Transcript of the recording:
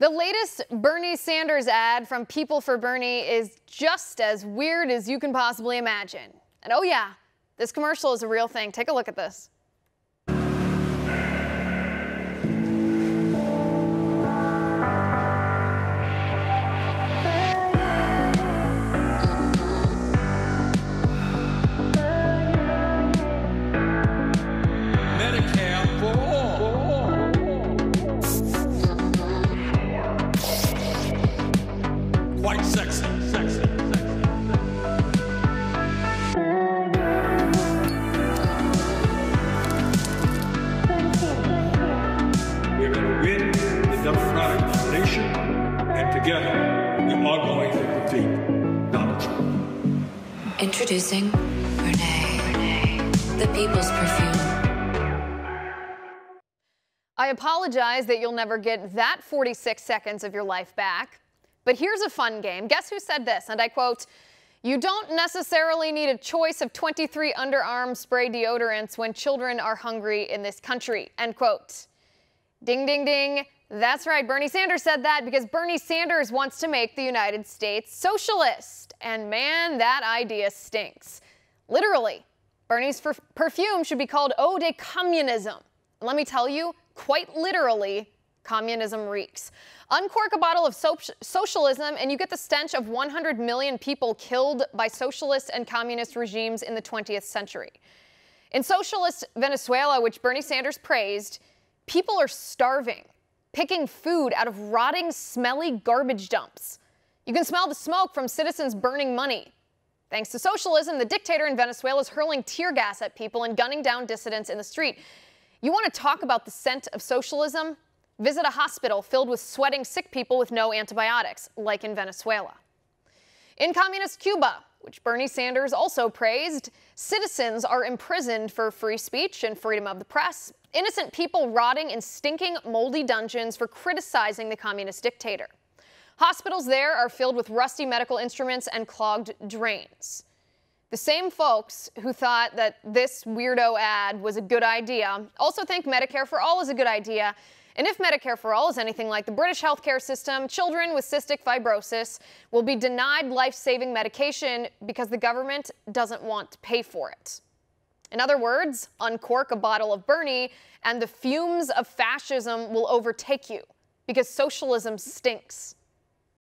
The latest Bernie Sanders ad from People for Bernie is just as weird as you can possibly imagine. And oh yeah, this commercial is a real thing. Take a look at this. Medicare for all. Quite sexy. We're going to win the Democratic nomination, and together we are going to defeat Donald Trump. Introducing Renee, the People's Perfume. I apologize that you'll never get that 46 seconds of your life back. But here's a fun game. Guess who said this? And I quote, "You don't necessarily need a choice of 23 underarm spray deodorants when children are hungry in this country." End quote. Ding, ding, ding. That's right. Bernie Sanders said that because Bernie Sanders wants to make the United States socialist. And man, that idea stinks. Literally, Bernie's perfume should be called Eau de Communism. And let me tell you, quite literally, communism reeks. Uncork a bottle of socialism and you get the stench of 100 million people killed by socialist and communist regimes in the 20th century. In socialist Venezuela, which Bernie Sanders praised, people are starving, picking food out of rotting, smelly garbage dumps. You can smell the smoke from citizens burning money. Thanks to socialism, the dictator in Venezuela is hurling tear gas at people and gunning down dissidents in the street. You want to talk about the scent of socialism? Visit a hospital filled with sweating sick people with no antibiotics, like in Venezuela. In communist Cuba, which Bernie Sanders also praised, citizens are imprisoned for free speech and freedom of the press. Innocent people rotting in stinking, moldy dungeons for criticizing the communist dictator. Hospitals there are filled with rusty medical instruments and clogged drains. The same folks who thought that this weirdo ad was a good idea also think Medicare for All is a good idea. And if Medicare for All is anything like the British healthcare system, children with cystic fibrosis will be denied life-saving medication because the government doesn't want to pay for it. In other words, uncork a bottle of Bernie and the fumes of fascism will overtake you because socialism stinks.